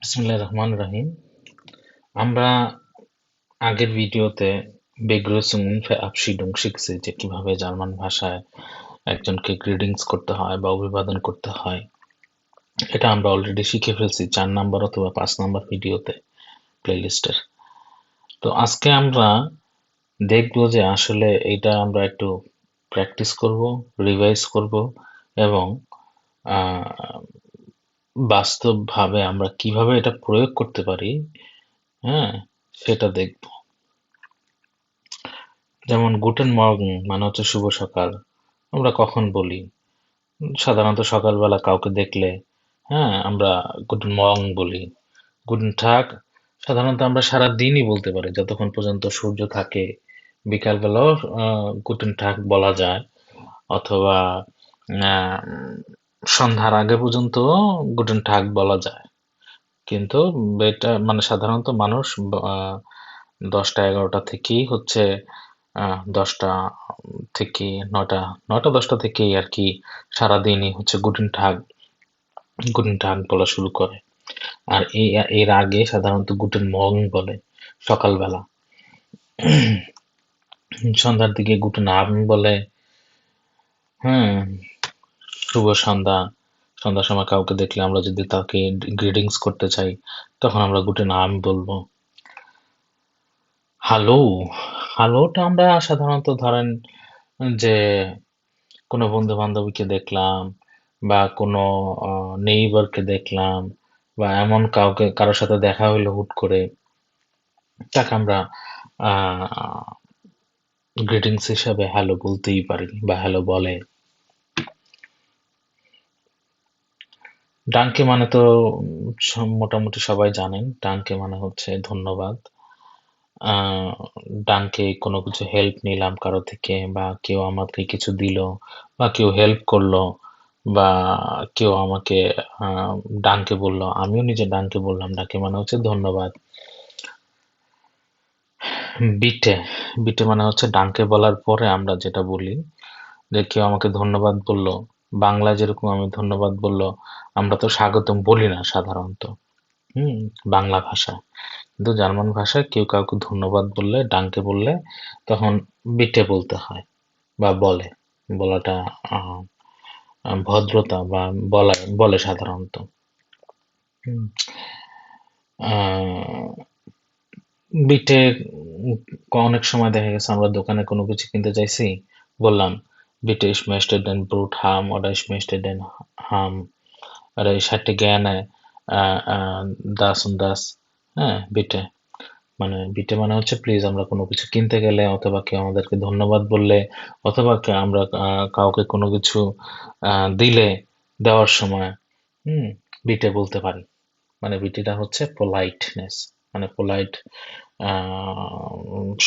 বিসমিল্লাহির রহমানির রহিম। আমরা আগের ভিডিওতে Begrüßung und Verabschiedung শিখছি যে কিভাবে জার্মান ভাষায় একজনকে গ্রিটিংস করতে হয় বা অভিবাদন করতে হয়। এটা আমরা অলরেডি শিখে ফেলছি 4 নাম্বার অথবা 5 নাম্বার ভিডিওতে প্লেলিস্টের। তো আজকে আমরা দেখবো যে আসলে এটা আমরা একটু প্র্যাকটিস করব, রিভাইজ করব এবং আহ, বাস্তবভাবে আমরা কিভাবে এটা প্রয়োগ করতে পারি, হ্যাঁ, সেটা দেখব। যেমন গুটেন মর্গেন মানে হচ্ছে শুভ সকাল। আমরা কখন বলি? সাধারণত সকালবেলা কাউকে দেখলে, হ্যাঁ, আমরা গুটেন মর্গেন বলি। গুটেন টাগ সাধারণত আমরা সারা দিনই বলতে পারি যতক্ষণ পর্যন্ত সূর্য থাকে। বিকালবেলাও গুটেন টাগ বলা যায়, অথবা আহ, সন্ধ্যার আগে পর্যন্ত গুটেন টাগ বলা যায়। কিন্তু এটা মানে সাধারণত মানুষ 10টা 11টা থেকেই হচ্ছে 10টা থেকে 9টা 10টা থেকেই আর কি সারাদিনই হচ্ছে গুটেন টাগ বলা শুরু করে। আর এর আগে সাধারণত গুটেন মর্গেন বলে সকালবেলা। সন্ধ্যার দিকে গুটেন আবেন্ড বলে। হ্যাঁ, শুভ সন্ধ্যা। সন্ধ্যার সময় কাউকে দেখলে আমরা যদি তাকে গ্রিটিংস করতে চাই, তখন আমরা গুটেন আবেন্ড বলবো। হ্যালো, হ্যালোটা আমরা সাধারণত ধরেন যে কোনো বন্ধু বান্ধবীকে দেখলাম বা কোনো নেইবারকে দেখলাম বা এমন কারোর সাথে দেখা হইলো হুট করে, তাকে আমরা গ্রিটিংস হিসাবে হ্যালো বলতেই পারি বা হ্যালো বলে। ডাঙ্কে মানে তো মোটামুটি সবাই জানেন, ডাঙ্কে মানে হচ্ছে ধন্যবাদ। আহ ডাঙ্কে কোনো কিছু হেল্প নিলাম কারো থেকে, বা কেউ আমাকে কিছু দিল, বা কেউ হেল্প করলো, বা কেউ আমাকে আহ ডাঙ্কে বললো, আমিও নিজে ডাঙ্কে বললাম। ডাঙ্কে মানে হচ্ছে ধন্যবাদ। বিটে বিটে মানে হচ্ছে ডাঙ্কে বলার পরে আমরা যেটা বলি যে কেউ আমাকে ধন্যবাদ বললো, বাংলায় যেরকম আমি ধন্যবাদ বললো, আমরা তো স্বাগতম বলি না সাধারণত, হুম, বাংলা ভাষা। কিন্তু জার্মান ভাষায় কেউ কাউকে ধন্যবাদ বললে, ডাঙ্কে বললে, তখন বিটে বলতে হয় বা বলে। বলাটা আহ, ভদ্রতা বা বলে সাধারণত। হুম। আহ, বিটে অনেক সময় দেখা গেছে আমরা দোকানে কোনো কিছু কিনতে চাইছি, বললাম bitte ich möchte den Brot haben oder ich möchte den haben oder ich hätte gerne das und das, হ্যাঁ, বিটে মানে বিটে মানে হচ্ছে প্লিজ। আমরা কোনো কিছু কিনতে গেলে অথবা কেউ আমাদেরকে ধন্যবাদ বললে অথবা আমরা কাউকে কোনো কিছু দিলে, দেওয়ার সময়, হুম, বিটে বলতে পারি। মানে বিটিটা হচ্ছে পোলাইটনেস, মানে পোলাইট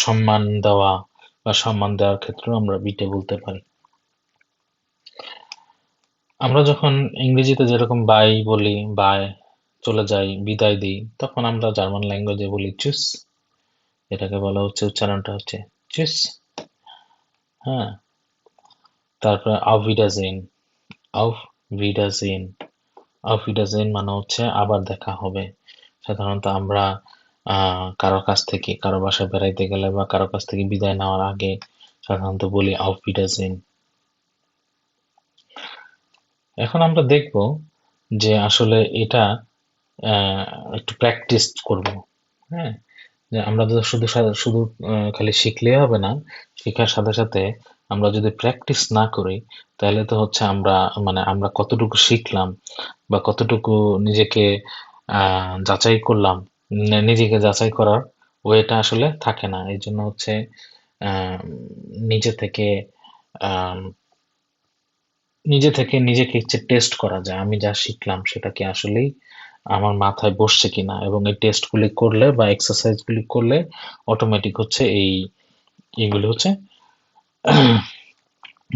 সম্মান দেওয়া বা সম্মান দেওয়ার ক্ষেত্রেও আমরা বিটে বলতে পারি। আমরা যখন ইংরেজিতে যেরকম বাই বলি, বাই, চলে যাই, বিদায় দিই, তখন আমরা জার্মান ল্যাঙ্গুয়েজে বলি চুস। এটাকে বলা হচ্ছে, উচ্চারণটা হচ্ছে চুস। হ্যাঁ, তারপরে auf Wiedersehen, auf Wiedersehen, auf Wiedersehen মানে হচ্ছে আবার দেখা হবে। সাধারণত আমরা কারো কাছ থেকে, কারো বাসায় বেড়াইতে গেলে বা কারো কাছ থেকে বিদায় নেওয়ার আগে সাধারণত বলি auf Wiedersehen। এখন আমরা দেখব যে আসলে এটা আহ, একটু প্র্যাকটিস করব। হ্যাঁ, যে আমরা তো শুধু খালি শিখলেই হবে না। শেখার সাথে সাথে আমরা যদি প্র্যাকটিস না করি, তাহলে তো হচ্ছে আমরা মানে আমরা কতটুকু শিখলাম বা কতটুকু নিজেকে যাচাই করলাম, নিজেকে যাচাই করার ওয়েটা আসলে থাকে না। এই জন্য হচ্ছে আহ, নিজে থেকে আহ, নিজে থেকে নিজেকে হচ্ছে টেস্ট করা যায়, আমি যা শিখলাম সেটা কি আসলেই আমার মাথায় বসছে কিনা, এবং এই টেস্ট গুলি করলে বা এক্সারসাইজ গুলি করলে অটোমেটিক হচ্ছে এইগুলি হচ্ছে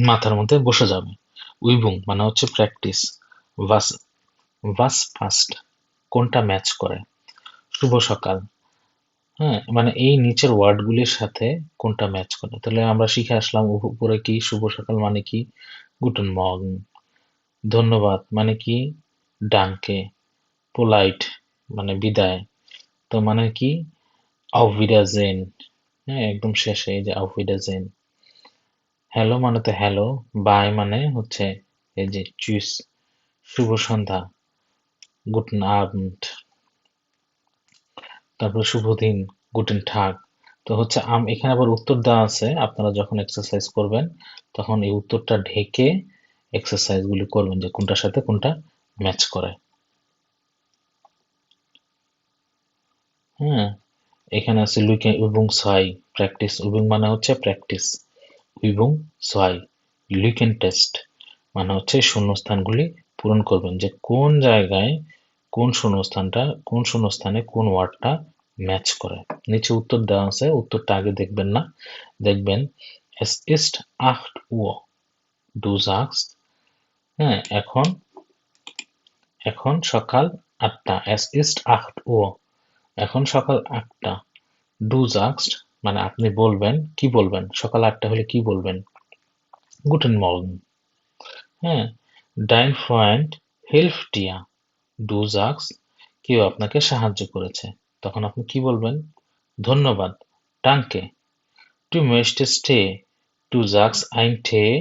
মাথার মধ্যে বসে যাবে। উইবুং মানে হচ্ছে প্র্যাকটিস। ভাস ভাস ফাস্ট কোনটা ম্যাচ করে? শুভ সকাল, হ্যাঁ, মানে এই নিচের ওয়ার্ড গুলির সাথে কোনটা ম্যাচ করে? তাহলে আমরা শিখে আসলাম উপরে কি শুভ সকাল মানে কি গুটেন মর্গেন, ধন্যবাদ মানে কি ডানকে, পোলাইট মানে বিদায়। তো মানে কি? auf Wiedersehen, হ্যাঁ, একদম শেষে এই যে auf Wiedersehen। হ্যালো মানে তো হ্যালো, বাই মানে হচ্ছে এই যে tschüss, শুভ সন্ধ্যা, guten Abend, তারপর শুভ দিন, guten Tag। তো হচ্ছে এখানে আবার উত্তর দেওয়া আছে, আপনারা যখন এক্সারসাইজ করবেন তখন এই উত্তরটা ঢেকে এক্সারসাইজ গুলি করবেন যে কোনটার সাথে কোনটা ম্যাচ করে। হ্যাঁ, এখানে আছে লুইকে übung 2, প্র্যাকটিস। übung মানে হচ্ছে প্র্যাকটিস, übung 2, লুইকেন টেস্ট মানে হচ্ছে শূন্যস্থানগুলি পূরণ করবেন যে কোন জায়গায় কোন শূন্যস্থানে কোন ওয়ার্ডটা ম্যাচ করে। নিচে উত্তর দেওয়া আছে, উত্তরটা আগে দেখবেন না, দেখবেন es ist 8 Uhr, du sagst, হ্যাঁ, এখন এখন সকাল 8টা, es ist 8 Uhr, এখন সকাল 8টা। Du sagst মানে আপনি বলবেন, কি বলবেন? সকাল 8টা হলে কি বলবেন? Guten Morgen, হ্যাঁ? Dein Freund hilft dir, du sagst কেউ আপনাকে সাহায্য করেছে, তখন আপনি কি বলবেন? ধন্যবাদ, danke, du möchtest Tee, du sagst ein Tee,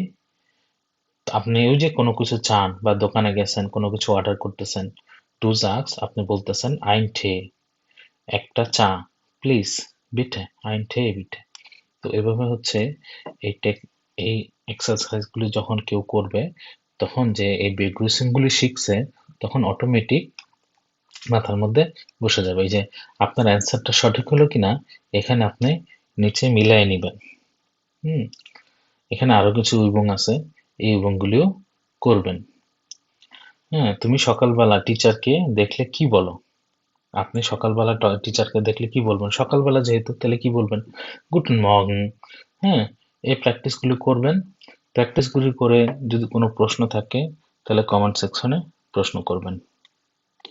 আপনি ওই যে কোনো কিছু চান বা দোকানে গেছেন কোনো কিছু অর্ডার করতেছেন, du sagst আপনি বলতেছেন ein Tee, একটা চা, please, bitte, ein Tee bitte। তো এভাবে হচ্ছে এই টেক এই এক্সারসাইজ গুলি যখন কেউ করবে তখন যে এই বেগ্রুসিং গুলি শিখছে তখন অটোমেটিক মাথার মধ্যে বসে যাবে। এই যে আপনার অ্যান্সারটা সঠিক হলো কিনা এখানে আপনি নিচে মিলাই নিবেন। হুম, এখানে আরো কিছু উইবং আছে, এই উইবং গুলিও করবেন। হ্যাঁ, তুমি সকালবেলা টিচারকে দেখলে কি বলো? আপনি সকালবেলা টিচারকে দেখলে কি বলবেন? সকালবেলা যেহেতু তাহলে কি বলবেন? গুডন মর্নিং। হ্যাঁ, এই প্র্যাকটিস গুলো করবেন। প্র্যাকটিস গুলি করে যদি কোনো প্রশ্ন থাকে তাহলে কমেন্ট সেকশনে প্রশ্ন করবেন।